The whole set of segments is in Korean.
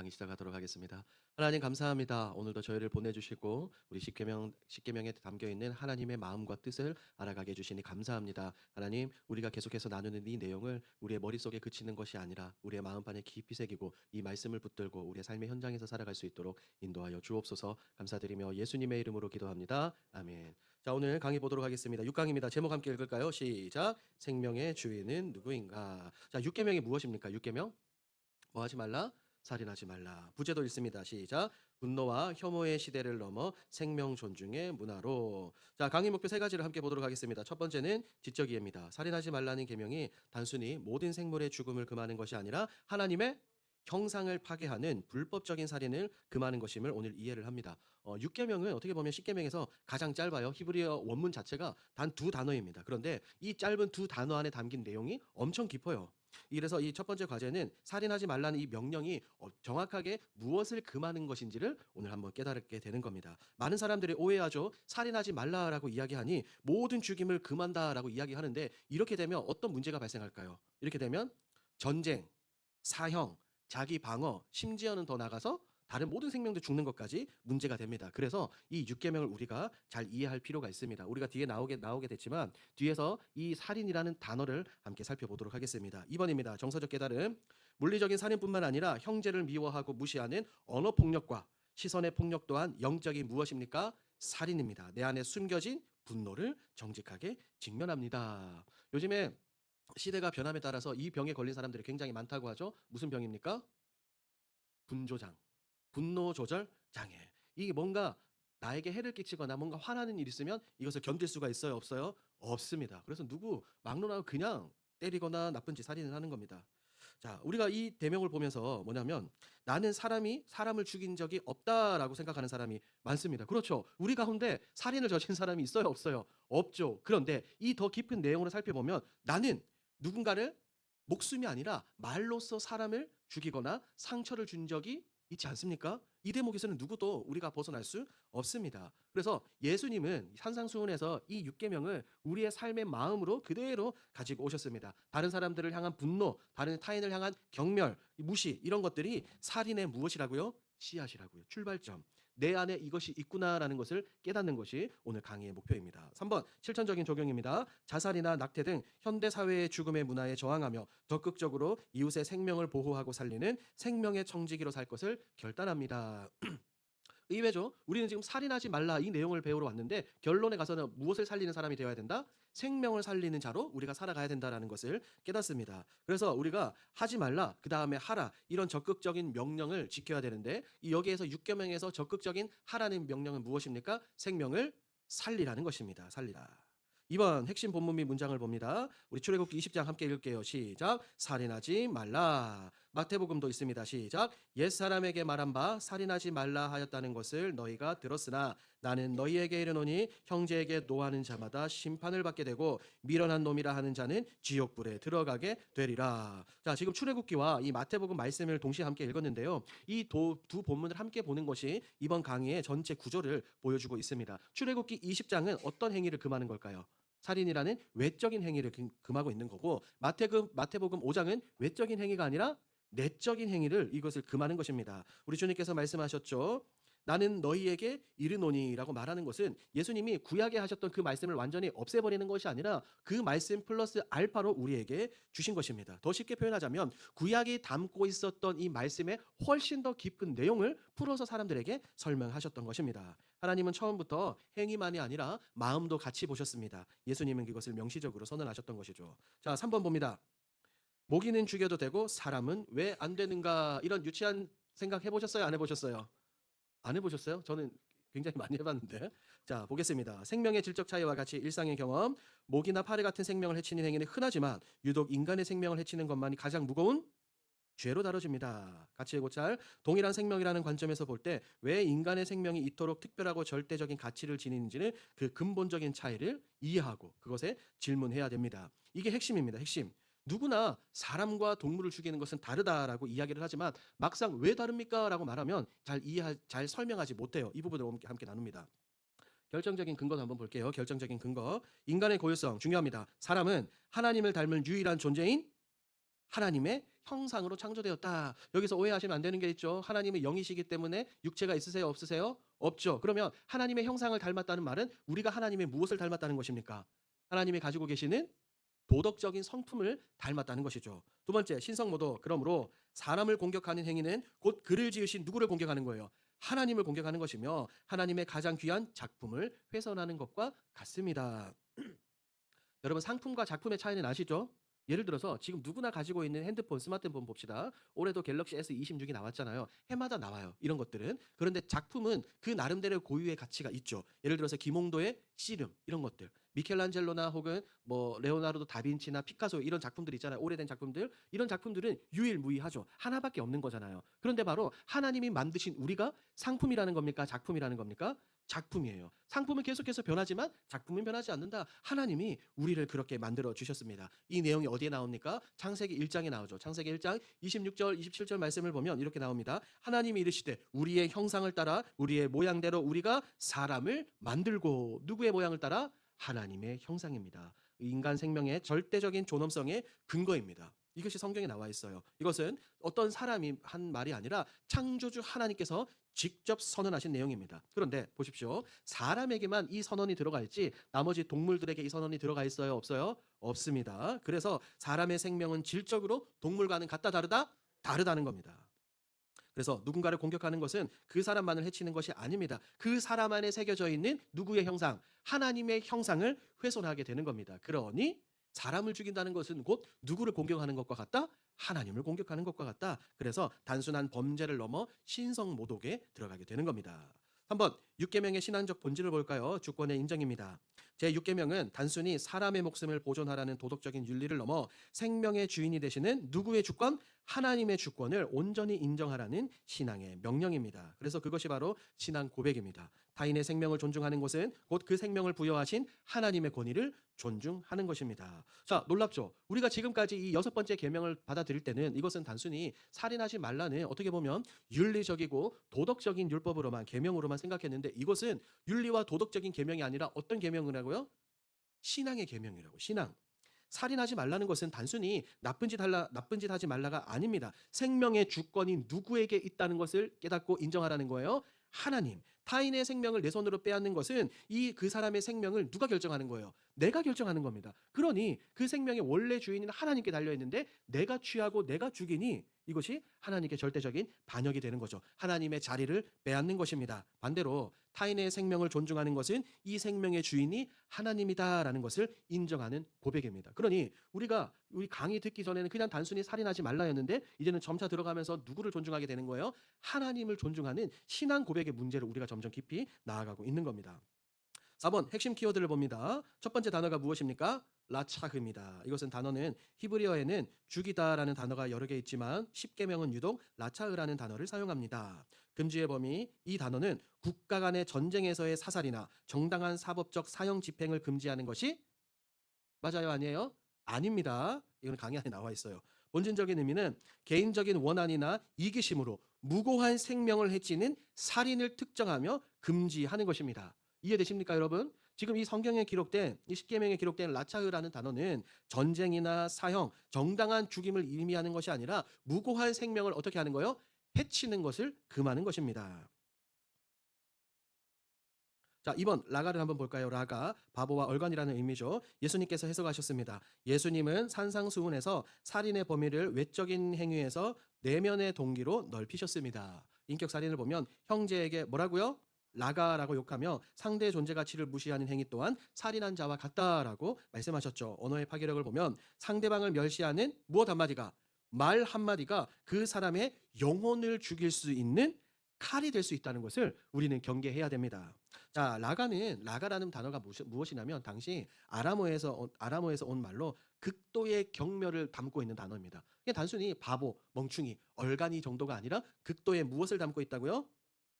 강의 시작하도록 하겠습니다. 하나님 감사합니다. 오늘도 저희를 보내주시고 우리 십계명에 담겨 있는 하나님의 마음과 뜻을 알아가게 해주시니 감사합니다. 하나님, 우리가 계속해서 나누는 이 내용을 우리의 머릿속에 그치는 것이 아니라 우리의 마음판에 깊이 새기고 이 말씀을 붙들고 우리의 삶의 현장에서 살아갈 수 있도록 인도하여 주옵소서. 감사드리며 예수님의 이름으로 기도합니다. 아멘. 자, 오늘 강의 보도록 하겠습니다. 6강입니다. 제목 함께 읽을까요? 시작. 생명의 주인은 누구인가? 자, 6계명이 무엇입니까? 6계명? 뭐 하지 말라? 살인하지 말라. 부제도 읽습니다. 시작. 분노와 혐오의 시대를 넘어 생명 존중의 문화로. 자, 강의 목표 세 가지를 함께 보도록 하겠습니다. 첫 번째는 지적 이해입니다. 살인하지 말라는 계명이 단순히 모든 생물의 죽음을 금하는 것이 아니라 하나님의 형상을 파괴하는 불법적인 살인을 금하는 것임을 오늘 이해를 합니다. 6계명은 어떻게 보면 10계명에서 가장 짧아요. 히브리어 원문 자체가 단 두 단어입니다. 그런데 이 짧은 두 단어 안에 담긴 내용이 엄청 깊어요. 그래서 이 첫 번째 과제는 살인하지 말라는 이 명령이 정확하게 무엇을 금하는 것인지를 오늘 한번 깨달게 되는 겁니다. 많은 사람들이 오해하죠. 살인하지 말라라고 이야기하니 모든 죽임을 금한다라고 이야기하는데 이렇게 되면 어떤 문제가 발생할까요? 이렇게 되면 전쟁, 사형, 자기 방어, 심지어는 더 나가서 다른 모든 생명도 죽는 것까지 문제가 됩니다. 그래서 이 6계명을 우리가 잘 이해할 필요가 있습니다. 우리가 뒤에 나오게 됐지만 뒤에서 이 살인이라는 단어를 함께 살펴보도록 하겠습니다. 2번입니다. 정서적 깨달음. 물리적인 살인뿐만 아니라 형제를 미워하고 무시하는 언어 폭력과 시선의 폭력 또한 영적인 무엇입니까? 살인입니다. 내 안에 숨겨진 분노를 정직하게 직면합니다. 요즘에 시대가 변함에 따라서 이 병에 걸린 사람들이 굉장히 많다고 하죠. 무슨 병입니까? 분조장, 분노 조절 장애. 이게 뭔가 나에게 해를 끼치거나 뭔가 화나는 일이 있으면 이것을 견딜 수가 있어요, 없어요? 없습니다. 그래서 누구 막론하고 그냥 때리거나 나쁜 짓 살인을 하는 겁니다. 자, 우리가 이 대명을 보면서 뭐냐면 나는 사람이 사람을 죽인 적이 없다라고 생각하는 사람이 많습니다. 그렇죠. 우리 가운데 살인을 저지른 사람이 있어요, 없어요? 없죠. 그런데 이 더 깊은 내용으로 살펴보면 나는 누군가를 목숨이 아니라 말로써 사람을 죽이거나 상처를 준 적이 있지 않습니까? 이 대목에서는 누구도 우리가 벗어날 수 없습니다. 그래서 예수님은 산상수훈에서 이 육계명을 우리의 삶의 마음으로 그대로 가지고 오셨습니다. 다른 사람들을 향한 분노, 다른 타인을 향한 경멸, 무시 이런 것들이 살인의 무엇이라고요? 씨앗이라고요. 출발점. 내 안에 이것이 있구나라는 것을 깨닫는 것이 오늘 강의의 목표입니다. 3번 실천적인 적용입니다. 자살이나 낙태 등 현대 사회의 죽음의 문화에 저항하며 적극적으로 이웃의 생명을 보호하고 살리는 생명의 청지기로 살 것을 결단합니다. 의외죠. 우리는 지금 살인하지 말라 이 내용을 배우러 왔는데 결론에 가서는 무엇을 살리는 사람이 되어야 된다? 생명을 살리는 자로 우리가 살아가야 된다라는 것을 깨닫습니다. 그래서 우리가 하지 말라, 그 다음에 하라 이런 적극적인 명령을 지켜야 되는데 이 여기에서 6계명에서 적극적인 하라는 명령은 무엇입니까? 생명을 살리라는 것입니다. 살리라. 2번 핵심 본문 및 문장을 봅니다. 우리 출애굽기 20장 함께 읽을게요. 시작. 살인하지 말라. 마태복음도 있습니다. 시작. 옛사람에게 말한 바 살인하지 말라 하였다는 것을 너희가 들었으나 나는 너희에게 이르노니 형제에게 노하는 자마다 심판을 받게 되고 미련한 놈이라 하는 자는 지옥불에 들어가게 되리라. 자, 지금 출애굽기와 이 마태복음 말씀을 동시에 함께 읽었는데요. 이 두 본문을 함께 보는 것이 이번 강의의 전체 구조를 보여주고 있습니다. 출애굽기 20장은 어떤 행위를 금하는 걸까요? 살인이라는 외적인 행위를 금하고 있는 거고 마태복음 5장은 외적인 행위가 아니라 내적인 행위를 이것을 금하는 것입니다. 우리 주님께서 말씀하셨죠. 나는 너희에게 이르노니라고 말하는 것은 예수님이 구약에 하셨던 그 말씀을 완전히 없애버리는 것이 아니라 그 말씀 플러스 알파로 우리에게 주신 것입니다. 더 쉽게 표현하자면 구약이 담고 있었던 이 말씀의 훨씬 더 깊은 내용을 풀어서 사람들에게 설명하셨던 것입니다. 하나님은 처음부터 행위만이 아니라 마음도 같이 보셨습니다. 예수님은 그것을 명시적으로 선언하셨던 것이죠. 자, 3번 봅니다. 모기는 죽여도 되고 사람은 왜 안 되는가? 이런 유치한 생각 해보셨어요? 안 해보셨어요? 안 해보셨어요? 저는 굉장히 많이 해봤는데. 자, 보겠습니다. 생명의 질적 차이와 같이 일상의 경험, 모기나 파리 같은 생명을 해치는 행위는 흔하지만 유독 인간의 생명을 해치는 것만이 가장 무거운 죄로 다뤄집니다. 가치의 고찰, 동일한 생명이라는 관점에서 볼 때 왜 인간의 생명이 이토록 특별하고 절대적인 가치를 지니는지는 그 근본적인 차이를 이해하고 그것에 질문해야 됩니다. 이게 핵심입니다. 핵심. 누구나 사람과 동물을 죽이는 것은 다르다라고 이야기를 하지만 막상 왜 다릅니까? 라고 말하면 잘 설명하지 못해요. 이 부분을 함께 나눕니다. 결정적인 근거도 한번 볼게요. 결정적인 근거. 인간의 고유성 중요합니다. 사람은 하나님을 닮은 유일한 존재인 하나님의 형상으로 창조되었다. 여기서 오해하시면 안 되는 게 있죠. 하나님은 영이시기 때문에 육체가 있으세요? 없으세요? 없죠. 그러면 하나님의 형상을 닮았다는 말은 우리가 하나님의 무엇을 닮았다는 것입니까? 하나님이 가지고 계시는 도덕적인 성품을 닮았다는 것이죠. 두 번째, 신성모독. 그러므로 사람을 공격하는 행위는 곧 그를 지으신 누구를 공격하는 거예요? 하나님을 공격하는 것이며 하나님의 가장 귀한 작품을 훼손하는 것과 같습니다. 여러분 상품과 작품의 차이는 아시죠? 예를 들어서 지금 누구나 가지고 있는 핸드폰, 스마트폰 봅시다. 올해도 갤럭시 S26이 나왔잖아요. 해마다 나와요. 이런 것들은. 그런데 작품은 그 나름대로 고유의 가치가 있죠. 예를 들어서 김홍도의 씨름 이런 것들. 미켈란젤로나 혹은 뭐 레오나르도 다빈치나 피카소 이런 작품들 있잖아요. 오래된 작품들. 이런 작품들은 유일무이하죠. 하나밖에 없는 거잖아요. 그런데 바로 하나님이 만드신 우리가 상품이라는 겁니까? 작품이라는 겁니까? 작품이에요. 상품은 계속해서 변하지만 작품은 변하지 않는다. 하나님이 우리를 그렇게 만들어 주셨습니다. 이 내용이 어디에 나옵니까? 창세기 1장에 나오죠. 창세기 1장 26절, 27절 말씀을 보면 이렇게 나옵니다. 하나님이 이르시되 우리의 형상을 따라 우리의 모양대로 우리가 사람을 만들고 누구의 모양을 따라? 하나님의 형상입니다. 인간 생명의 절대적인 존엄성의 근거입니다. 이것이 성경에 나와 있어요. 이것은 어떤 사람이 한 말이 아니라 창조주 하나님께서 직접 선언하신 내용입니다. 그런데 보십시오. 사람에게만 이 선언이 들어가 있지 나머지 동물들에게 이 선언이 들어가 있어요? 없어요? 없습니다. 그래서 사람의 생명은 질적으로 동물과는 같다 다르다? 다르다는 겁니다. 그래서 누군가를 공격하는 것은 그 사람만을 해치는 것이 아닙니다. 그 사람 안에 새겨져 있는 누구의 형상? 하나님의 형상을 훼손하게 되는 겁니다. 그러니 사람을 죽인다는 것은 곧 누구를 공격하는 것과 같다? 하나님을 공격하는 것과 같다. 그래서 단순한 범죄를 넘어 신성모독에 들어가게 되는 겁니다. 한번 6계명의 신앙적 본질을 볼까요? 주권의 인정입니다. 제6계명은 단순히 사람의 목숨을 보존하라는 도덕적인 윤리를 넘어 생명의 주인이 되시는 누구의 주권? 하나님의 주권을 온전히 인정하라는 신앙의 명령입니다. 그래서 그것이 바로 신앙 고백입니다. 타인의 생명을 존중하는 것은 곧 그 생명을 부여하신 하나님의 권위를 존중하는 것입니다. 자, 놀랍죠? 우리가 지금까지 이 6번째 계명을 받아들일 때는 이것은 단순히 살인하지 말라는 어떻게 보면 윤리적이고 도덕적인 율법으로만 계명으로만 생각했는데 이것은 윤리와 도덕적인 계명이 아니라 어떤 계명이라고요? 신앙의 계명이라고. 신앙. 살인하지 말라는 것은 단순히 나쁜 짓 하지 말라가 아닙니다. 생명의 주권이 누구에게 있다는 것을 깨닫고 인정하라는 거예요. 하나님. 타인의 생명을 내 손으로 빼앗는 것은 그 사람의 생명을 누가 결정하는 거예요? 내가 결정하는 겁니다. 그러니 그 생명의 원래 주인인 하나님께 달려 있는데 내가 취하고 내가 죽이니 이것이 하나님께 절대적인 반역이 되는 거죠. 하나님의 자리를 빼앗는 것입니다. 반대로 타인의 생명을 존중하는 것은 이 생명의 주인이 하나님이다라는 것을 인정하는 고백입니다. 그러니 우리 강의 듣기 전에는 그냥 단순히 살인하지 말라였는데 이제는 점차 들어가면서 누구를 존중하게 되는 거예요? 하나님을 존중하는 신앙 고백의 문제를 우리가 점점 깊이 나아가고 있는 겁니다. 4번 핵심 키워드를 봅니다. 첫 번째 단어가 무엇입니까? 라차흐입니다. 이것은 단어는 히브리어에는 죽이다라는 단어가 여러 개 있지만 십계명은 유독 라차흐라는 단어를 사용합니다. 금지의 범위, 이 단어는 국가 간의 전쟁에서의 사살이나 정당한 사법적 사형 집행을 금지하는 것이 맞아요, 아니에요? 아닙니다. 이건 강의 안에 나와 있어요. 본질적인 의미는 개인적인 원한이나 이기심으로 무고한 생명을 해치는 살인을 특정하며 금지하는 것입니다. 이해되십니까, 여러분? 지금 이 성경에 기록된 이 십계명에 기록된 라차흐라는 단어는 전쟁이나 사형, 정당한 죽임을 의미하는 것이 아니라 무고한 생명을 어떻게 하는 거요? 해치는 것을 금하는 것입니다. 자, 2번 라가를 한번 볼까요? 라가 바보와 얼간이라는 의미죠. 예수님께서 해석하셨습니다. 예수님은 산상수훈에서 살인의 범위를 외적인 행위에서 내면의 동기로 넓히셨습니다. 인격 살인을 보면 형제에게 뭐라고요? 라가라고 욕하며 상대의 존재 가치를 무시하는 행위 또한 살인한 자와 같다라고 말씀하셨죠. 언어의 파괴력을 보면 상대방을 멸시하는 무엇 한마디가 말 한마디가 그 사람의 영혼을 죽일 수 있는 칼이 될 수 있다는 것을 우리는 경계해야 됩니다. 자, 라가라는 단어가 무엇이냐면 당시 아람어에서 온 말로 극도의 경멸을 담고 있는 단어입니다. 이게 단순히 바보, 멍충이, 얼간이 정도가 아니라 극도의 무엇을 담고 있다고요?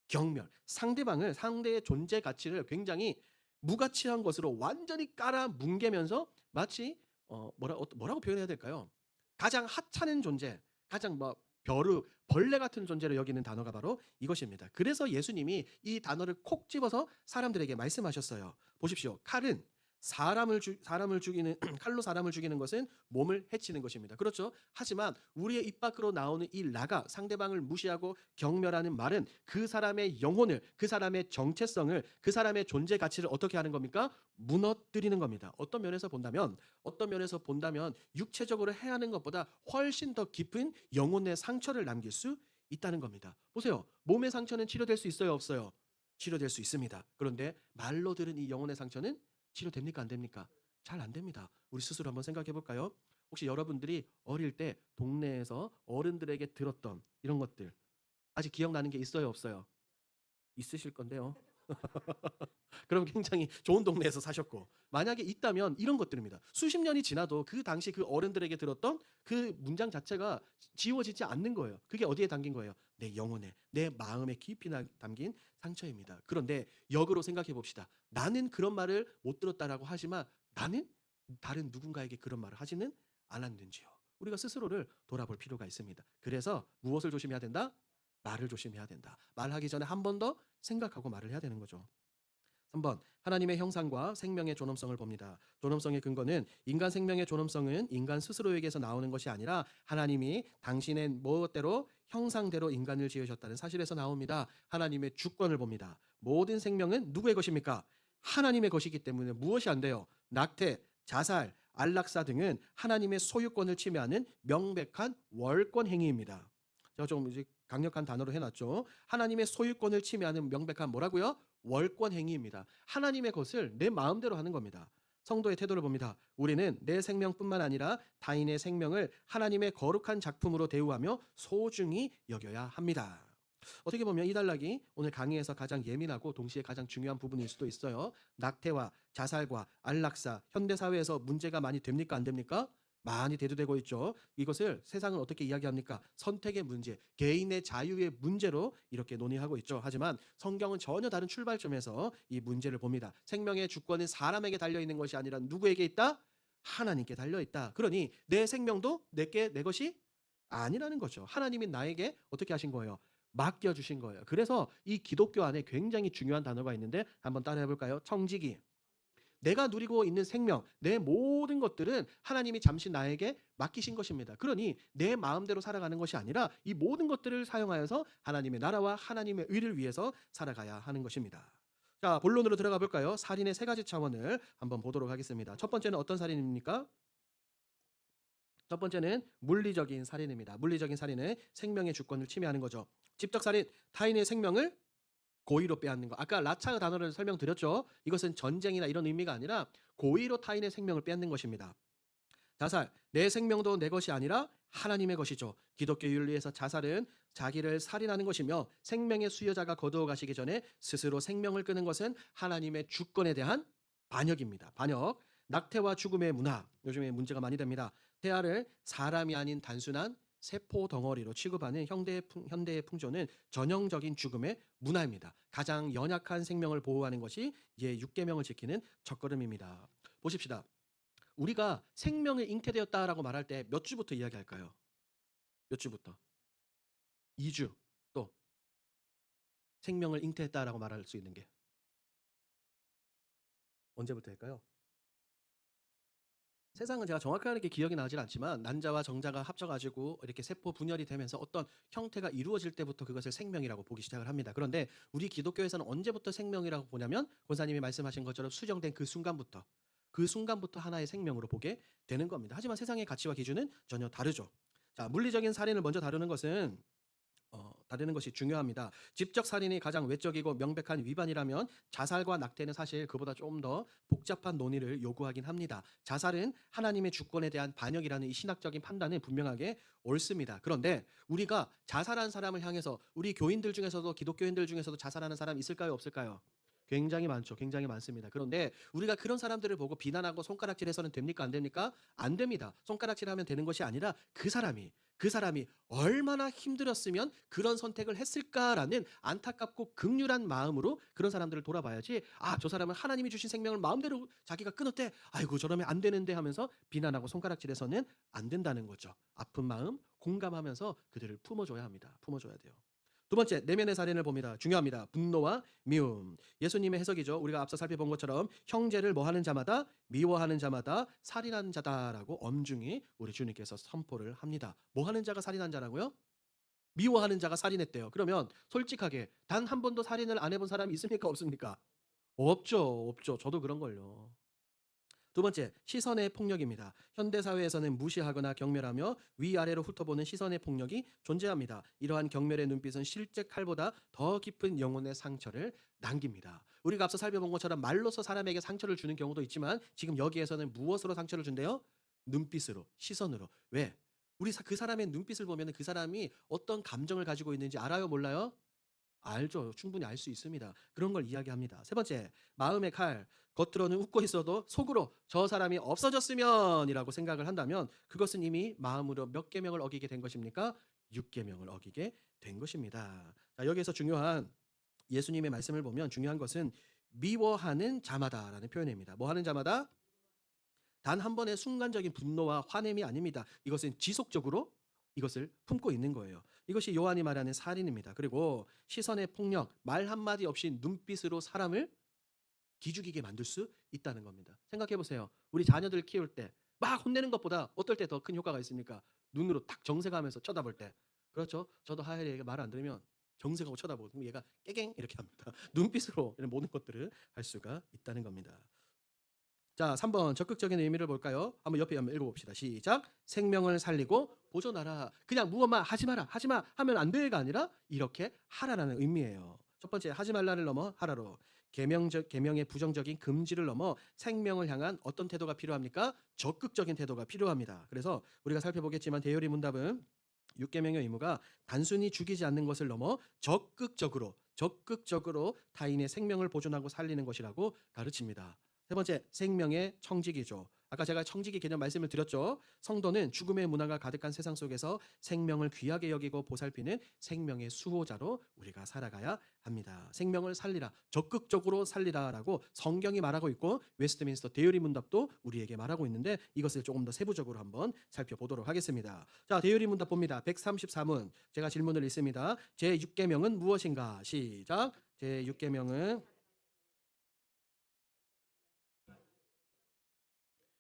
경멸. 상대의 존재 가치를 굉장히 무가치한 것으로 완전히 깔아 뭉개면서 마치 뭐라고 표현해야 될까요? 가장 하찮은 존재, 가장 벌레 같은 존재로 여기는 단어가 바로 이것입니다. 그래서 예수님이 이 단어를 콕 집어서 사람들에게 말씀하셨어요. 보십시오. 칼은 사람을 죽이는 칼로 사람을 죽이는 것은 몸을 해치는 것입니다. 그렇죠? 하지만 우리의 입 밖으로 나오는 이 나가 상대방을 무시하고 경멸하는 말은 그 사람의 영혼을, 그 사람의 정체성을, 그 사람의 존재 가치를 어떻게 하는 겁니까? 무너뜨리는 겁니다. 어떤 면에서 본다면 육체적으로 해하는 것보다 훨씬 더 깊은 영혼의 상처를 남길 수 있다는 겁니다. 보세요. 몸의 상처는 치료될 수 있어요, 없어요? 치료될 수 있습니다. 그런데 말로 들은 이 영혼의 상처는 치료됩니까? 안 됩니까? 잘 안 됩니다. 우리 스스로 한번 생각해 볼까요? 혹시 여러분들이 어릴 때 동네에서 어른들에게 들었던 이런 것들 아직 기억나는 게 있어요, 없어요? 있으실 건데요. 그럼 굉장히 좋은 동네에서 사셨고 만약에 있다면 이런 것들입니다. 수십 년이 지나도 그 당시 그 어른들에게 들었던 그 문장 자체가 지워지지 않는 거예요. 그게 어디에 담긴 거예요? 내 영혼에, 내 마음에 깊이 담긴 상처입니다. 그런데 역으로 생각해 봅시다. 나는 그런 말을 못 들었다라고 하지만 나는 다른 누군가에게 그런 말을 하지는 않았는지요. 우리가 스스로를 돌아볼 필요가 있습니다. 그래서 무엇을 조심해야 된다? 말을 조심해야 된다. 말하기 전에 한 번 더 생각하고 말을 해야 되는 거죠. 3번 하나님의 형상과 생명의 존엄성을 봅니다. 존엄성의 근거는 인간 생명의 존엄성은 인간 스스로에게서 나오는 것이 아니라 하나님이 당신의 무엇대로 형상대로 인간을 지으셨다는 사실에서 나옵니다. 하나님의 주권을 봅니다. 모든 생명은 누구의 것입니까? 하나님의 것이기 때문에 무엇이 안 돼요? 낙태, 자살, 안락사 등은 하나님의 소유권을 침해하는 명백한 월권 행위입니다. 제가 좀 이제 강력한 단어로 해놨죠. 하나님의 소유권을 침해하는 명백한 뭐라고요? 월권 행위입니다. 하나님의 것을 내 마음대로 하는 겁니다. 성도의 태도를 봅니다. 우리는 내 생명뿐만 아니라 타인의 생명을 하나님의 거룩한 작품으로 대우하며 소중히 여겨야 합니다. 어떻게 보면 이 단락이 오늘 강의에서 가장 예민하고 동시에 가장 중요한 부분일 수도 있어요. 낙태와 자살과 안락사, 현대사회에서 문제가 많이 됩니까? 안 됩니까? 많이 대두되고 있죠. 이것을 세상은 어떻게 이야기합니까? 선택의 문제, 개인의 자유의 문제로 이렇게 논의하고 있죠. 하지만 성경은 전혀 다른 출발점에서 이 문제를 봅니다. 생명의 주권은 사람에게 달려있는 것이 아니라 누구에게 있다? 하나님께 달려있다. 그러니 내 생명도 내게 내 것이 아니라는 거죠. 하나님이 나에게 어떻게 하신 거예요? 맡겨주신 거예요. 그래서 이 기독교 안에 굉장히 중요한 단어가 있는데 한번 따라해 볼까요? 청지기. 내가 누리고 있는 생명, 내 모든 것들은 하나님이 잠시 나에게 맡기신 것입니다. 그러니 내 마음대로 살아가는 것이 아니라 이 모든 것들을 사용하여서 하나님의 나라와 하나님의 의를 위해서 살아가야 하는 것입니다. 자, 본론으로 들어가 볼까요? 살인의 세 가지 차원을 한번 보도록 하겠습니다. 첫 번째는 어떤 살인입니까? 첫 번째는 물리적인 살인입니다. 물리적인 살인은 생명의 주권을 침해하는 거죠. 직접 살인, 타인의 생명을 고의로 빼앗는 거. 아까 라차 단어를 설명드렸죠. 이것은 전쟁이나 이런 의미가 아니라 고의로 타인의 생명을 빼앗는 것입니다. 자살, 내 생명도 내 것이 아니라 하나님의 것이죠. 기독교 윤리에서 자살은 자기를 살인하는 것이며 생명의 수여자가 거두어 가시기 전에 스스로 생명을 끄는 것은 하나님의 주권에 대한 반역입니다. 반역. 낙태와 죽음의 문화, 요즘에 문제가 많이 됩니다. 태아를 사람이 아닌 단순한 세포 덩어리로 취급하는 현대의 풍조는 전형적인 죽음의 문화입니다. 가장 연약한 생명을 보호하는 것이 예6계명을 지키는 첫걸음입니다. 보십시다. 우리가 생명을 잉태되었다라고 말할 때 몇 주부터 이야기할까요? 몇 주부터? 2주. 또 생명을 잉태했다라고 말할 수 있는 게 언제부터일까요? 세상은 제가 정확하게 기억이 나질 않지만 난자와 정자가 합쳐가지고 이렇게 세포 분열이 되면서 어떤 형태가 이루어질 때부터 그것을 생명이라고 보기 시작을 합니다. 그런데 우리 기독교에서는 언제부터 생명이라고 보냐면 권사님이 말씀하신 것처럼 수정된 그 순간부터 하나의 생명으로 보게 되는 겁니다. 하지만 세상의 가치와 기준은 전혀 다르죠. 자, 물리적인 살인을 먼저 다루는 것이 중요합니다. 직접 살인이 가장 외적이고 명백한 위반이라면 자살과 낙태는 사실 그보다 좀 더 복잡한 논의를 요구하긴 합니다. 자살은 하나님의 주권에 대한 반역이라는 이 신학적인 판단은 분명하게 옳습니다. 그런데 우리가 자살한 사람을 향해서 우리 교인들 중에서도 기독교인들 중에서도 자살하는 사람 있을까요? 없을까요? 굉장히 많죠. 굉장히 많습니다. 그런데 우리가 그런 사람들을 보고 비난하고 손가락질해서는 됩니까? 안 됩니까? 안 됩니다. 손가락질하면 되는 것이 아니라 그 사람이 얼마나 힘들었으면 그런 선택을 했을까라는 안타깝고 극률한 마음으로 그런 사람들을 돌아봐야지. 아, 저 사람은 하나님이 주신 생명을 마음대로 자기가 끊었대. 아이고, 저러면 안 되는데 하면서 비난하고 손가락질해서는 안 된다는 거죠. 아픈 마음 공감하면서 그들을 품어줘야 합니다. 품어줘야 돼요. 두 번째, 내면의 살인을 봅니다. 중요합니다. 분노와 미움. 예수님의 해석이죠. 우리가 앞서 살펴본 것처럼 형제를 뭐 하는 자마다 미워하는 자마다 살인하는 자다라고 엄중히 우리 주님께서 선포를 합니다. 뭐 하는 자가 살인한 자라고요? 미워하는 자가 살인했대요. 그러면 솔직하게 단 한 번도 살인을 안 해본 사람이 있습니까? 없습니까? 없죠. 없죠. 저도 그런걸요. 두 번째, 시선의 폭력입니다. 현대 사회에서는 무시하거나 경멸하며 위아래로 훑어보는 시선의 폭력이 존재합니다. 이러한 경멸의 눈빛은 실제 칼보다 더 깊은 영혼의 상처를 남깁니다. 우리가 앞서 살펴본 것처럼 말로서 사람에게 상처를 주는 경우도 있지만 지금 여기에서는 무엇으로 상처를 준대요? 눈빛으로, 시선으로. 왜? 그 사람의 눈빛을 보면 그 사람이 어떤 감정을 가지고 있는지 알아요, 몰라요? 알죠. 충분히 알 수 있습니다. 그런 걸 이야기합니다. 세 번째, 마음의 칼. 겉으로는 웃고 있어도 속으로 저 사람이 없어졌으면이라고 생각을 한다면 그것은 이미 마음으로 몇 계명을 어기게 된 것입니까? 6계명을 어기게 된 것입니다. 자, 여기에서 중요한 예수님의 말씀을 보면 중요한 것은 미워하는 자마다라는 표현입니다. 뭐 하는 자마다? 단 한 번의 순간적인 분노와 화냄이 아닙니다. 이것은 지속적으로 이것을 품고 있는 거예요. 이것이 요한이 말하는 살인입니다. 그리고 시선의 폭력, 말 한마디 없이 눈빛으로 사람을 기죽이게 만들 수 있다는 겁니다. 생각해 보세요. 우리 자녀들 키울 때 막 혼내는 것보다 어떨 때 더 큰 효과가 있습니까? 눈으로 딱 정색하면서 쳐다볼 때. 그렇죠? 저도 하엘이에게 말 안 들으면 정색하고 쳐다보고 그럼 얘가 깨갱 이렇게 합니다. 눈빛으로 이런 모든 것들을 할 수가 있다는 겁니다. 자, 3번 적극적인 의미를 볼까요? 한번 옆에 한번 읽어봅시다. 시작. 생명을 살리고 보존하라. 그냥 무엇만 하지 마라, 하지 마 하면 안 돼가 아니라 이렇게 하라라는 의미예요. 첫 번째, 하지 말라를 넘어 하라로. 계명의 부정적인 금지를 넘어 생명을 향한 어떤 태도가 필요합니까? 적극적인 태도가 필요합니다. 그래서 우리가 살펴보겠지만 대열의 문답은 6계명의 의무가 단순히 죽이지 않는 것을 넘어 적극적으로 타인의 생명을 보존하고 살리는 것이라고 가르칩니다. 세 번째, 생명의 청지기죠. 아까 제가 청지기 개념 말씀을 드렸죠. 성도는 죽음의 문화가 가득한 세상 속에서 생명을 귀하게 여기고 보살피는 생명의 수호자로 우리가 살아가야 합니다. 생명을 살리라, 적극적으로 살리라라고 성경이 말하고 있고 웨스트민스터 대유리 문답도 우리에게 말하고 있는데 이것을 조금 더 세부적으로 한번 살펴보도록 하겠습니다. 자, 대유리 문답 봅니다. 134문. 제가 질문을 읽습니다. 제6계명은 무엇인가? 시작. 제6계명은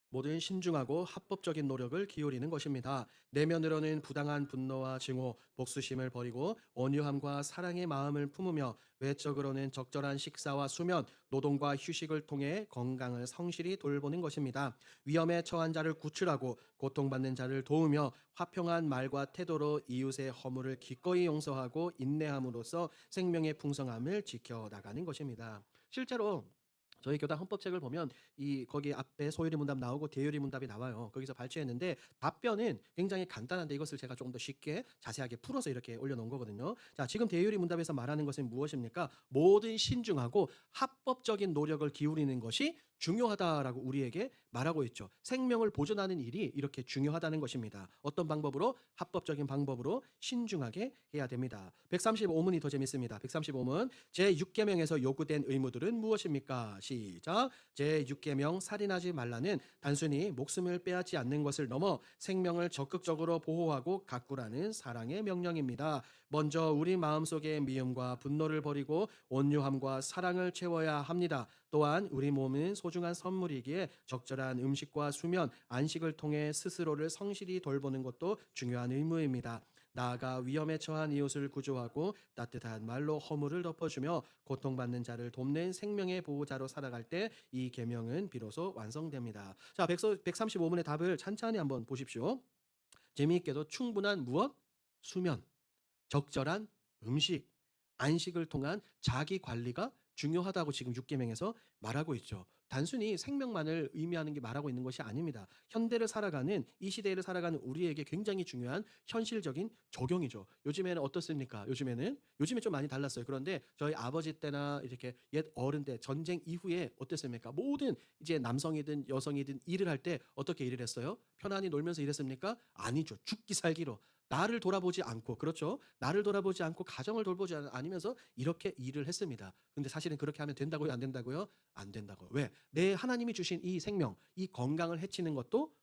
모든 신중하고 합법적인 노력을 기울이는 것입니다. 내면으로는 부당한 분노와 증오, 복수심을 버리고 온유함과 사랑의 마음을 품으며 외적으로는 적절한 식사와 수면, 노동과 휴식을 통해 건강을 성실히 돌보는 것입니다. 위험에 처한 자를 구출하고 고통받는 자를 도우며 화평한 말과 태도로 이웃의 허물을 기꺼이 용서하고 인내함으로써 생명의 풍성함을 지켜나가는 것입니다. 실제로 저희 교단 헌법책을 보면 이 거기 앞에 소유리 문답 나오고 대유리 문답이 나와요. 거기서 발췌했는데 답변은 굉장히 간단한데 이것을 제가 조금 더 쉽게 자세하게 풀어서 이렇게 올려놓은 거거든요. 자, 지금 대유리 문답에서 말하는 것은 무엇입니까? 모든 신중하고 합법적인 노력을 기울이는 것이 중요하다라고 우리에게 말하고 있죠. 생명을 보존하는 일이 이렇게 중요하다는 것입니다. 어떤 방법으로? 합법적인 방법으로 신중하게 해야 됩니다. 135문이 더 재밌습니다. 135문. 제6계명에서 요구된 의무들은 무엇입니까? 시작. 제6계명 살인하지 말라는 단순히 목숨을 빼앗지 않는 것을 넘어 생명을 적극적으로 보호하고 가꾸라는 사랑의 명령입니다. 먼저 우리 마음속의 미움과 분노를 버리고 온유함과 사랑을 채워야 합니다. 또한 우리 몸은 소중한 선물이기에 적절한 음식과 수면, 안식을 통해 스스로를 성실히 돌보는 것도 중요한 의무입니다. 나아가 위험에 처한 이웃을 구조하고 따뜻한 말로 허물을 덮어주며 고통받는 자를 돕는 생명의 보호자로 살아갈 때 이 계명은 비로소 완성됩니다. 자, 135문의 답을 찬찬히 한번 보십시오. 재미있게도 충분한 무엇? 수면, 적절한 음식, 안식을 통한 자기 관리가 중요하다고 지금 6계명에서 말하고 있죠. 단순히 생명만을 의미하는 게 말하고 있는 것이 아닙니다. 현대를 살아가는 이 시대를 살아가는 우리에게 굉장히 중요한 현실적인 적용이죠. 요즘에는 어떻습니까? 요즘에 좀 많이 달랐어요. 그런데 저희 아버지 때나 이렇게 옛 어른 때 전쟁 이후에 어땠습니까? 모든 이제 남성이든 여성이든 일을 할 때 어떻게 일을 했어요? 편안히 놀면서 일했습니까? 아니죠. 죽기 살기로 나를 돌아보지 않고 그렇죠. 나를 돌아보지 않고 가정을 돌보지 않으면서 이렇게 일을 했습니다. 근데 사실은 그렇게 하면 된다고요? 안 된다고요? 안 된다고. 왜? 내 하나님이 주신 이 생명, 이 건강을 해치는 것도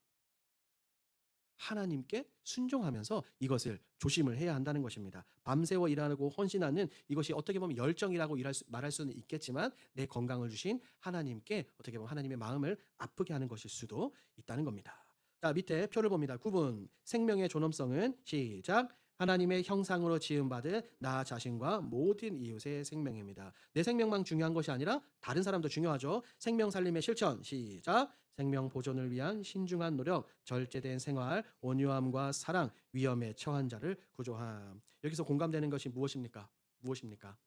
하나님께 순종하면서 이것을 조심을 해야 한다는 것입니다. 밤새워 일하고 헌신하는 이것이 어떻게 보면 열정이라고 말할 수는 있겠지만 내 건강을 주신 하나님께 어떻게 보면 하나님의 마음을 아프게 하는 것일 수도 있다는 겁니다. 자, 밑에 표를 봅니다. 구분. 생명의 존엄성은 시작. 하나님의 형상으로 지음받은 나 자신과 모든 이웃의 생명입니다. 내 생명만 중요한 것이 아니라 다른 사람도 중요하죠. 생명 살림의 실천 시작. 생명 보존을 위한 신중한 노력, 절제된 생활, 온유함과 사랑, 위험에 처한 자를 구조함. 여기서 공감되는 것이 무엇입니까? 무엇입니까?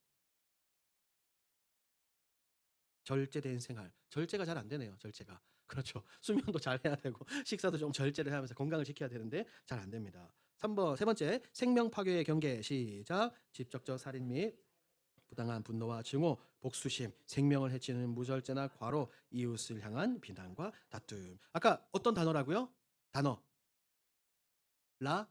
절제된 생활. 절제가 잘 안 되네요, 절제가. 그렇죠. 수면도 잘 해야 되고 식사도 좀 절제를 하면서 건강을 지켜야 되는데 잘 안 됩니다. 3번 세 번째 생명 파괴의 경계 시작. 직접적 살인 및 부당한 분노와 증오, 복수심, 생명을 해치는 무절제나 과로, 이웃을 향한 비난과 다툼. 아까 어떤 단어라고요? 단어. 라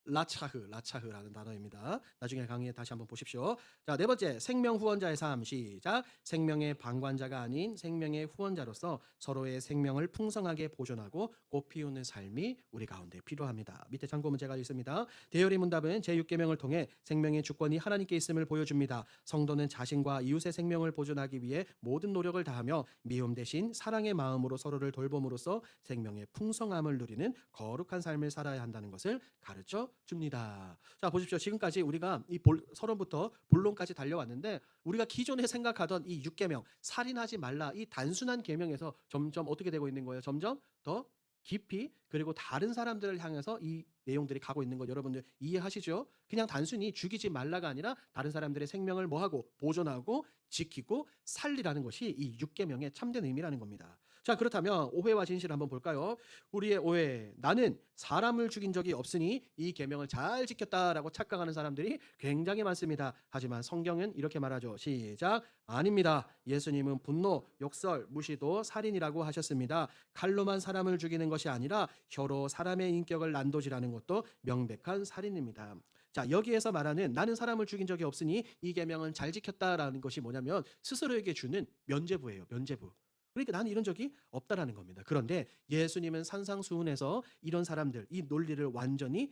라차흐라는 단어입니다. 나중에 강의에 다시 한번 보십시오. 자, 네 번째, 생명 후원자의 삶 시작. 생명의 방관자가 아닌 생명의 후원자로서 서로의 생명을 풍성하게 보존하고 꽃 피우는 삶이 우리 가운데 필요합니다. 밑에 참고 문제가 있습니다. 대열의 문답은 제6계명을 통해 생명의 주권이 하나님께 있음을 보여줍니다. 성도는 자신과 이웃의 생명을 보존하기 위해 모든 노력을 다하며 미움 대신 사랑의 마음으로 서로를 돌봄으로써 생명의 풍성함을 누리는 거룩한 삶을 살아야 한다는 것을 가르쳐 줍니다. 자, 보십시오. 지금까지 우리가 이 서론부터 본론까지 달려왔는데 우리가 기존에 생각하던 이 6계명 살인하지 말라 이 단순한 계명에서 점점 어떻게 되고 있는 거예요? 점점 더 깊이 그리고 다른 사람들을 향해서 이 내용들이 가고 있는 것 여러분들 이해하시죠? 그냥 단순히 죽이지 말라가 아니라 다른 사람들의 생명을 뭐하고 보존하고 지키고 살리라는 것이 이 6계명의 참된 의미라는 겁니다. 자, 그렇다면 오해와 진실 한번 볼까요? 우리의 오해. 나는 사람을 죽인 적이 없으니 이 계명을 잘 지켰다라고 착각하는 사람들이 굉장히 많습니다. 하지만 성경은 이렇게 말하죠. 시작. 아닙니다. 예수님은 분노, 욕설, 무시도 살인이라고 하셨습니다. 칼로만 사람을 죽이는 것이 아니라 혀로 사람의 인격을 난도질하는 것도 명백한 살인입니다. 자, 여기에서 말하는 나는 사람을 죽인 적이 없으니 이 계명은 잘 지켰다라는 것이 뭐냐면 스스로에게 주는 면죄부예요. 면죄부. 그러니까 나는 이런 적이 없다라는 겁니다. 그런데 예수님은 산상수훈에서 이런 사람들, 이 논리를 완전히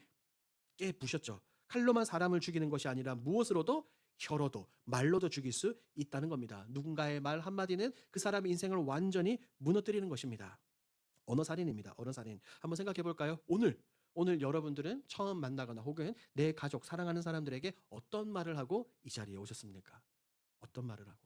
깨부셨죠. 칼로만 사람을 죽이는 것이 아니라 무엇으로도 혀로도 말로도 죽일 수 있다는 겁니다. 누군가의 말 한마디는 그 사람의 인생을 완전히 무너뜨리는 것입니다. 언어살인입니다. 언어살인. 한번 생각해 볼까요? 오늘 여러분들은 처음 만나거나 혹은 내 가족 사랑하는 사람들에게 어떤 말을 하고 이 자리에 오셨습니까? 어떤 말을 하고?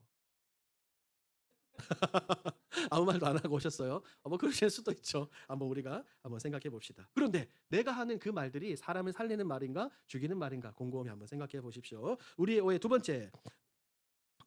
아무 말도 안 하고 오셨어요. 뭐 그러실 수도 있죠. 한번 우리가 한번 생각해 봅시다. 그런데 내가 하는 그 말들이 사람을 살리는 말인가 죽이는 말인가 곰곰이 한번 생각해 보십시오. 우리의 오해 두 번째.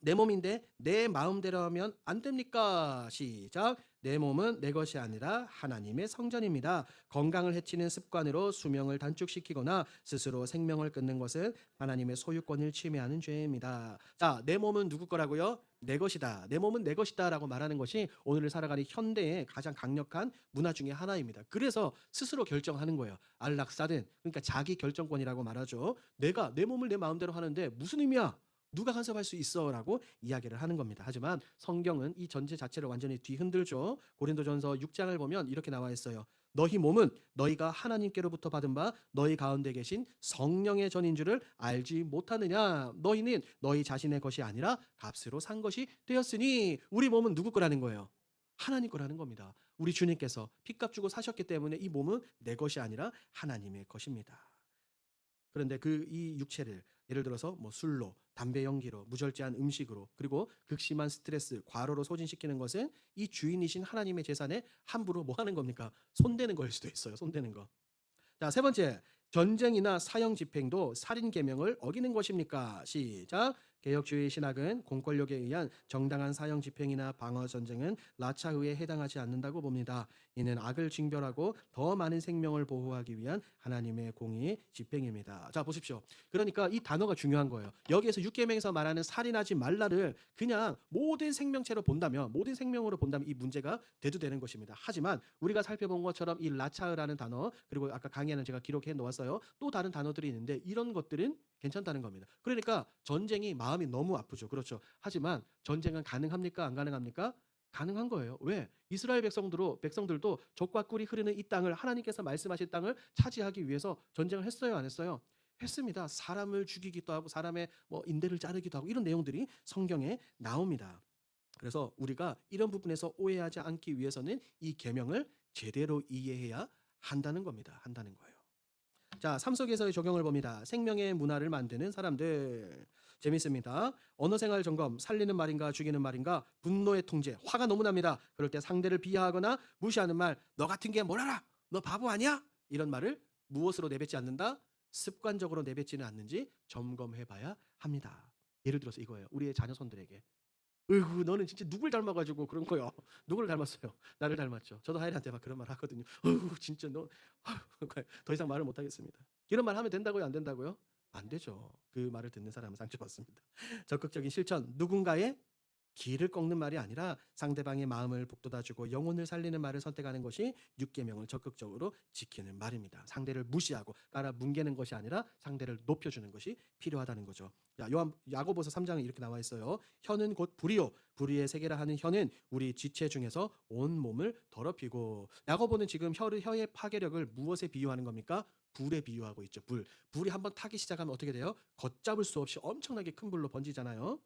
내 몸인데 내 마음대로 하면 안 됩니까? 시작. 내 몸은 내 것이 아니라 하나님의 성전입니다. 건강을 해치는 습관으로 수명을 단축시키거나 스스로 생명을 끊는 것은 하나님의 소유권을 침해하는 죄입니다. 자, 내 몸은 누구 거라고요? 내 것이다. 내 몸은 내 것이다라고 말하는 것이 오늘을 살아가는 현대의 가장 강력한 문화 중에 하나입니다. 그래서 스스로 결정하는 거예요. 안락사든 그러니까 자기 결정권이라고 말하죠. 내가 내 몸을 내 마음대로 하는데 무슨 의미야? 누가 간섭할 수 있어라고 이야기를 하는 겁니다. 하지만 성경은 이 전체 자체를 완전히 뒤흔들죠. 고린도전서 6장을 보면 이렇게 나와 있어요. 너희 몸은 너희가 하나님께로부터 받은 바 너희 가운데 계신 성령의 전인 줄을 알지 못하느냐. 너희는 너희 자신의 것이 아니라 값으로 산 것이 되었으니. 우리 몸은 누구 거라는 거예요? 하나님 거라는 겁니다. 우리 주님께서 피값 주고 사셨기 때문에 이 몸은 내 것이 아니라 하나님의 것입니다. 그런데 그 이 육체를 예를 들어서 뭐 술로, 담배 연기로, 무절제한 음식으로, 그리고 극심한 스트레스, 과로로 소진시키는 것은 이 주인이신 하나님의 재산에 함부로 뭐 하는 겁니까? 손대는 거일 수도 있어요. 손대는 거. 자, 세 번째. 전쟁이나 사형 집행도 살인 계명을 어기는 것입니까? 시작. 개혁주의 신학은 공권력에 의한 정당한 사형 집행이나 방어 전쟁은 라차의에 해당하지 않는다고 봅니다. 이는 악을 징별하고 더 많은 생명을 보호하기 위한 하나님의 공의 집행입니다. 자, 보십시오. 그러니까 이 단어가 중요한 거예요. 여기에서 6계명에서 말하는 살인하지 말라를 그냥 모든 생명체로 본다면 모든 생명으로 본다면 이 문제가 대두되는 것입니다. 하지만 우리가 살펴본 것처럼 이 라차흐라는 단어 그리고 아까 강의에는 제가 기록해 놓았어요. 또 다른 단어들이 있는데 이런 것들은 괜찮다는 겁니다. 그러니까 전쟁이 마음이 너무 아프죠. 그렇죠. 하지만 전쟁은 가능합니까? 안 가능합니까? 가능한 거예요. 왜? 이스라엘 백성들도 적과 꿀이 흐르는 이 땅을 하나님께서 말씀하신 땅을 차지하기 위해서 전쟁을 했어요, 안 했어요? 했습니다. 사람을 죽이기도 하고 사람의 뭐 인대를 자르기도 하고 이런 내용들이 성경에 나옵니다. 그래서 우리가 이런 부분에서 오해하지 않기 위해서는 이 계명을 제대로 이해해야 한다는 겁니다. 한다는 거예요. 자, 삶 속에서의 적용을 봅니다. 생명의 문화를 만드는 사람들. 재밌습니다. 언어 생활 점검, 살리는 말인가 죽이는 말인가, 분노의 통제, 화가 너무 납니다. 그럴 때 상대를 비하하거나 무시하는 말, 너 같은 게 뭘 알아? 너 바보 아니야? 이런 말을 무엇으로 내뱉지 않는다? 습관적으로 내뱉지는 않는지 점검해 봐야 합니다. 예를 들어서 이거예요. 우리의 자녀손들에게. 으이구 너는 진짜 누굴 닮아 가지고 그런 거야. 누구를 닮았어요? 나를 닮았죠. 저도 하엘한테 막 그런 말 하거든요. "어우 진짜 너" 아유 더 이상 말을 못 하겠습니다. 이런 말 하면 된다고요, 안 된다고요? 안 되죠. 그 말을 듣는 사람은 상처받습니다. 적극적인 실천, 누군가의 길을 꺾는 말이 아니라 상대방의 마음을 북돋아주고 영혼을 살리는 말을 선택하는 것이 육계명을 적극적으로 지키는 말입니다. 상대를 무시하고 깔아 뭉개는 것이 아니라 상대를 높여주는 것이 필요하다는 거죠. 야고보서 3장에 이렇게 나와 있어요. 혀는 곧 불이요 불의의 세계라 하는 혀는 우리 지체 중에서 온 몸을 더럽히고. 야고보는 지금 혀의 파괴력을 무엇에 비유하는 겁니까? 불에 비유하고 있죠. 불이 한번 타기 시작하면 어떻게 돼요? 걷잡을 수 없이 엄청나게 큰 불로 번지잖아요.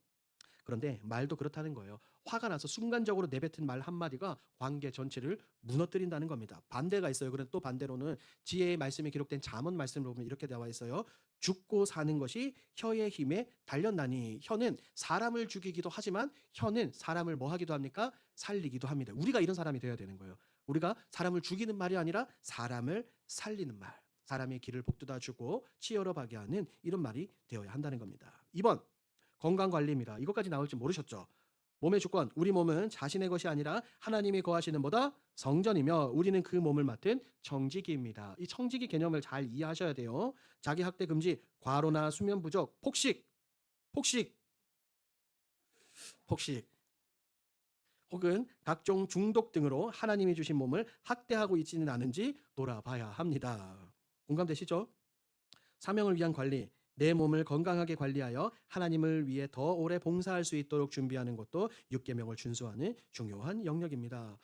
그런데 말도 그렇다는 거예요. 화가 나서 순간적으로 내뱉은 말 한마디가 관계 전체를 무너뜨린다는 겁니다. 반대가 있어요. 그런데 또 반대로는 지혜의 말씀이 기록된 잠언 말씀을 보면 이렇게 나와 있어요. 죽고 사는 것이 혀의 힘에 달렸나니. 혀는 사람을 죽이기도 하지만 혀는 사람을 뭐 하기도 합니까? 살리기도 합니다. 우리가 이런 사람이 되어야 되는 거예요. 우리가 사람을 죽이는 말이 아니라 사람을 살리는 말. 사람의 길을 복돋아 주고 치열어가게 하는 이런 말이 되어야 한다는 겁니다. 2번 건강 관리입니다. 이것까지 나올 줄 모르셨죠? 몸의 주권, 우리 몸은 자신의 것이 아니라 하나님이 거하시는 보다 성전이며 우리는 그 몸을 맡은 청지기입니다. 이 청지기 개념을 잘 이해하셔야 돼요. 자기 학대 금지, 과로나 수면 부족, 폭식, 폭식, 혹은 각종 중독 등으로 하나님이 주신 몸을 학대하고 있지는 않은지 돌아봐야 합니다. 공감되시죠? 사명을 위한 관리, 내 몸을 건강하게 관리하여 하나님을 위해 더 오래 봉사할 수 있도록 준비하는 것도 육계명을 준수하는 중요한 영역입니다.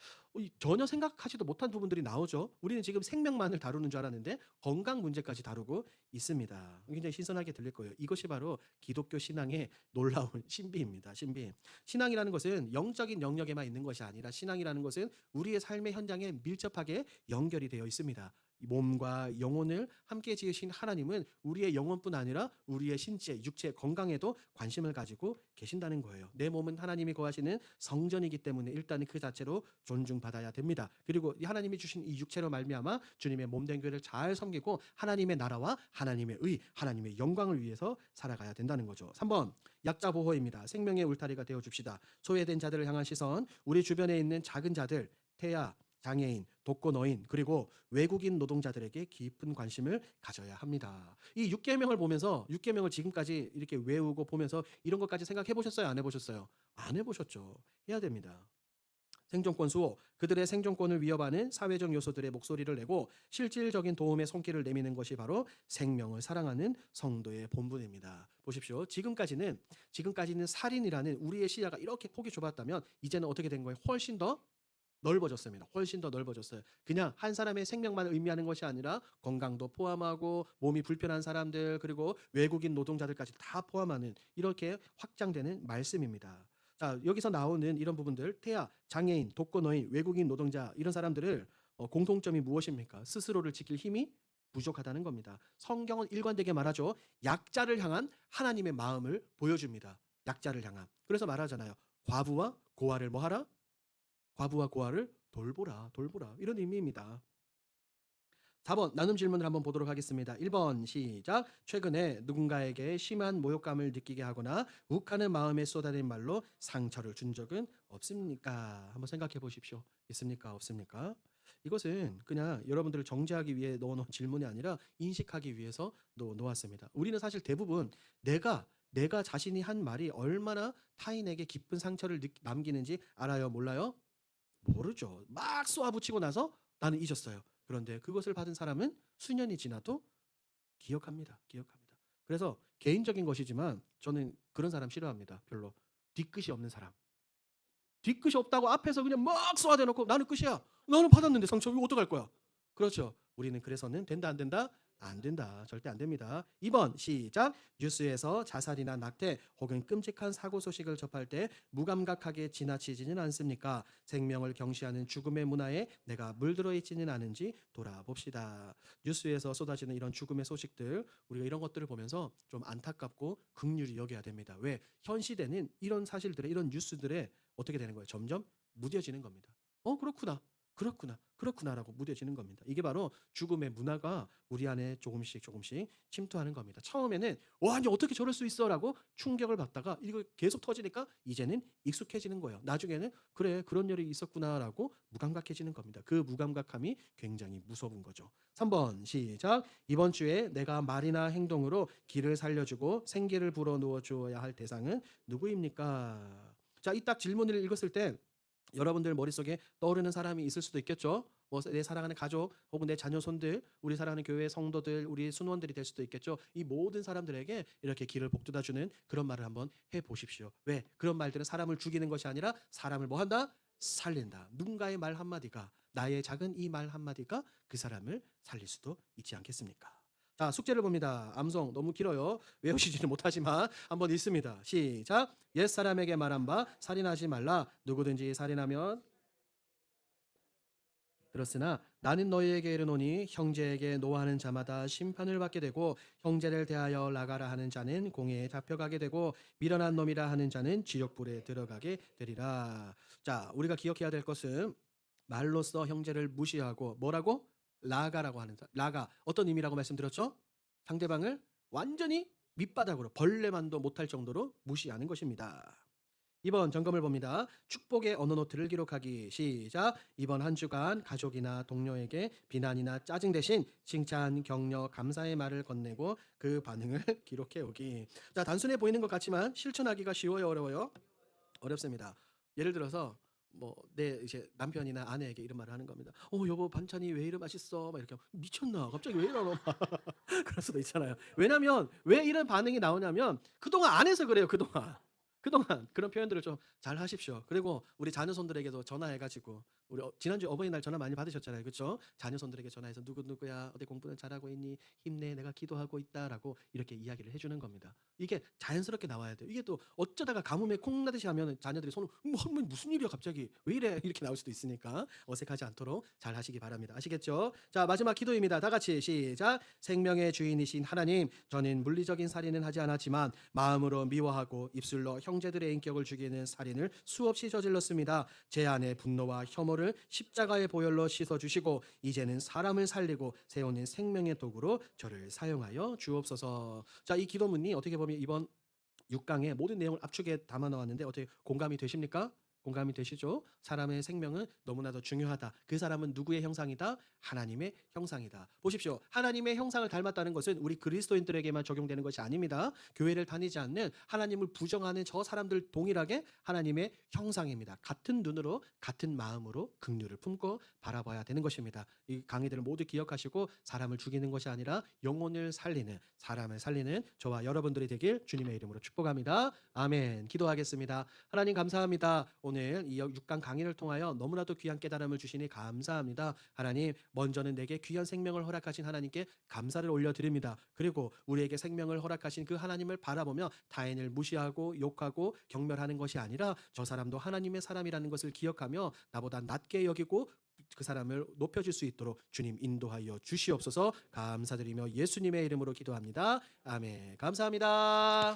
전혀 생각하지도 못한 부분들이 나오죠. 우리는 지금 생명만을 다루는 줄 알았는데 건강 문제까지 다루고 있습니다. 굉장히 신선하게 들릴 거예요. 이것이 바로 기독교 신앙의 놀라운 신비입니다. 신비. 신앙이라는 것은 영적인 영역에만 있는 것이 아니라 신앙이라는 것은 우리의 삶의 현장에 밀접하게 연결이 되어 있습니다. 이 몸과 영혼을 함께 지으신 하나님은 우리의 영혼뿐 아니라 우리의 신체, 육체 건강에도 관심을 가지고 계신다는 거예요. 내 몸은 하나님이 거하시는 성전이기 때문에 일단은 그 자체로 존중받아야 됩니다. 그리고 이 하나님이 주신 이 육체로 말미암아 주님의 몸된 교회를 잘 섬기고 하나님의 나라와 하나님의 의, 하나님의 영광을 위해서 살아가야 된다는 거죠. 3번 약자 보호입니다. 생명의 울타리가 되어 줍시다. 소외된 자들을 향한 시선, 우리 주변에 있는 작은 자들, 태아, 장애인, 독거노인, 그리고 외국인 노동자들에게 깊은 관심을 가져야 합니다. 이 6계명을 보면서 6계명을 지금까지 이렇게 외우고 보면서 이런 것까지 생각해 보셨어요? 안 해 보셨어요? 안 해 보셨죠. 해야 됩니다. 생존권 수호, 그들의 생존권을 위협하는 사회적 요소들의 목소리를 내고 실질적인 도움의 손길을 내미는 것이 바로 생명을 사랑하는 성도의 본분입니다. 보십시오. 지금까지는 살인이라는 우리의 시야가 이렇게 폭이 좁았다면 이제는 어떻게 된 거예요? 훨씬 더 넓어졌습니다. 훨씬 더 넓어졌어요. 그냥 한 사람의 생명만 의미하는 것이 아니라 건강도 포함하고 몸이 불편한 사람들 그리고 외국인 노동자들까지 다 포함하는 이렇게 확장되는 말씀입니다. 자, 여기서 나오는 이런 부분들 태아, 장애인, 독거노인, 외국인 노동자 이런 사람들을 공통점이 무엇입니까? 스스로를 지킬 힘이 부족하다는 겁니다. 성경은 일관되게 말하죠. 약자를 향한 하나님의 마음을 보여줍니다. 약자를 향한. 그래서 말하잖아요. 과부와 고아를 뭐 하라? 과부와 고아를 돌보라. 이런 의미입니다. 4번 나눔 질문을 한번 보도록 하겠습니다. 1번 시작. 최근에 누군가에게 심한 모욕감을 느끼게 하거나 욱하는 마음에 쏟아낸 말로 상처를 준 적은 없습니까? 한번 생각해 보십시오. 있습니까? 없습니까? 이것은 그냥 여러분들을 정죄하기 위해 넣어놓은 질문이 아니라 인식하기 위해서 놓았습니다. 우리는 사실 대부분 내가 자신이 한 말이 얼마나 타인에게 깊은 상처를 남기는지 알아요? 몰라요? 모르죠. 막 쏘아붙이고 나서 나는 잊었어요. 그런데 그것을 받은 사람은 수년이 지나도 기억합니다. 기억합니다. 그래서 개인적인 것이지만 저는 그런 사람 싫어합니다. 별로. 뒤끝이 없는 사람. 뒤끝이 없다고 앞에서 그냥 막 쏘아대놓고 나는 끝이야. 나는 받았는데 상처 이거 어떡할 거야? 그렇죠. 우리는 그래서는 된다 안 된다? 안 된다. 절대 안 됩니다. 2번 시작. 뉴스에서 자살이나 낙태 혹은 끔찍한 사고 소식을 접할 때 무감각하게 지나치지는 않습니까? 생명을 경시하는 죽음의 문화에 내가 물들어 있지는 않은지 돌아봅시다. 뉴스에서 쏟아지는 이런 죽음의 소식들 우리가 이런 것들을 보면서 좀 안타깝고 긍휼히 여겨야 됩니다. 왜? 현 시대는 이런 사실들에 이런 뉴스들에 어떻게 되는 거예요? 점점 무뎌지는 겁니다. 그렇구나. 그렇구나. 그렇구나라고 무뎌지는 겁니다. 이게 바로 죽음의 문화가 우리 안에 조금씩 조금씩 침투하는 겁니다. 처음에는 와, 아니 어떻게 저럴 수 있어라고 충격을 받다가 이거 계속 터지니까 이제는 익숙해지는 거예요. 나중에는 그래 그런 일이 있었구나라고 무감각해지는 겁니다. 그 무감각함이 굉장히 무서운 거죠. 3번 시작. 이번 주에 내가 말이나 행동으로 길을 살려주고 생기를 불어넣어 주어야 할 대상은 누구입니까? 자, 이 딱 질문을 읽었을 때 여러분들 머릿속에 떠오르는 사람이 있을 수도 있겠죠. 뭐 내 사랑하는 가족 혹은 내 자녀 손들, 우리 사랑하는 교회 성도들, 우리 순원들이 될 수도 있겠죠. 이 모든 사람들에게 이렇게 길을 복돋아 주는 그런 말을 한번 해 보십시오. 왜? 그런 말들은 사람을 죽이는 것이 아니라 사람을 뭐 한다? 살린다. 누군가의 말 한마디가 나의 작은 이 말 한마디가 그 사람을 살릴 수도 있지 않겠습니까? 자, 숙제를 봅니다. 암송 너무 길어요. 외우시지는 못하지만 한번 읽습니다. 시작. 옛사람에게 말한 바 살인하지 말라. 누구든지 살인하면 들었으나 나는 너희에게 이르노니 형제에게 노하는 자마다 심판을 받게 되고 형제를 대하여 나가라 하는 자는 공회에 잡혀가게 되고 미련한 놈이라 하는 자는 지옥불에 들어가게 되리라. 자, 우리가 기억해야 될 것은 말로써 형제를 무시하고 뭐라고? 라가라고 하는 자. 라가 어떤 의미라고 말씀드렸죠? 상대방을 완전히 밑바닥으로 벌레만도 못할 정도로 무시하는 것입니다. 이번 점검을 봅니다. 축복의 언어 노트를 기록하기 시작. 이번 한 주간 가족이나 동료에게 비난이나 짜증 대신 칭찬, 격려, 감사의 말을 건네고 그 반응을 기록해 오기. 자, 단순해 보이는 것 같지만 실천하기가 쉬워요, 어려워요? 어렵습니다. 예를 들어서 뭐 내 이제 남편이나 아내에게 이런 말을 하는 겁니다. 여보 반찬이 왜 이리 맛있어? 막 이렇게 미쳤나? 갑자기 왜 이러노? 그럴 수도 있잖아요. 왜냐면 왜 이런 반응이 나오냐면 그동안 안 해서 그래요. 그동안 그런 표현들을 좀 잘 하십시오. 그리고 우리 자녀손들에게도 전화해 가지고 우리 지난주에 어버이날 전화 많이 받으셨잖아요. 그쵸? 자녀손들에게 전화해서 "누구누구야. 어디 공부는 잘하고 있니? 힘내. 내가 기도하고 있다."라고 이렇게 이야기를 해 주는 겁니다. 이게 자연스럽게 나와야 돼요. 이게 또 어쩌다가 가뭄에 콩 나듯이 하면은 자녀들이 손을 할머니 무슨 일이야 갑자기. 왜 이래?" 이렇게 나올 수도 있으니까 어색하지 않도록 잘 하시기 바랍니다. 아시겠죠? 자, 마지막 기도입니다. 다 같이 시작. 생명의 주인이신 하나님, 저는 물리적인 살인은 하지 않았지만 마음으로 미워하고 입술로 형제들의 인격을 죽이는 살인을 수없이 저질렀습니다. 제 안의 분노와 혐오를 십자가의 보혈로 씻어주시고 이제는 사람을 살리고 세우는 생명의 도구로 저를 사용하여 주옵소서. 자, 이 기도문이 어떻게 보면 이번 6강의 모든 내용을 압축해 담아 놓았는데 어떻게 공감이 되십니까? 공감이 되시죠? 사람의 생명은 너무나도 중요하다. 그 사람은 누구의 형상이다? 하나님의 형상이다. 보십시오. 하나님의 형상을 닮았다는 것은 우리 그리스도인들에게만 적용되는 것이 아닙니다. 교회를 다니지 않는 하나님을 부정하는 저 사람들 동일하게 하나님의 형상입니다. 같은 눈으로 같은 마음으로 긍휼을 품고 바라봐야 되는 것입니다. 이 강의들을 모두 기억하시고 사람을 죽이는 것이 아니라 영혼을 살리는 사람을 살리는 저와 여러분들이 되길 주님의 이름으로 축복합니다. 아멘. 기도하겠습니다. 하나님 감사합니다. 오늘 이 6강 강의를 통하여 너무나도 귀한 깨달음을 주시니 감사합니다. 하나님, 먼저는 내게 귀한 생명을 허락하신 하나님께 감사를 올려드립니다. 그리고 우리에게 생명을 허락하신 그 하나님을 바라보며 타인을 무시하고 욕하고 경멸하는 것이 아니라 저 사람도 하나님의 사람이라는 것을 기억하며 나보다 낮게 여기고 그 사람을 높여줄 수 있도록 주님 인도하여 주시옵소서. 감사드리며 예수님의 이름으로 기도합니다. 아멘. 감사합니다.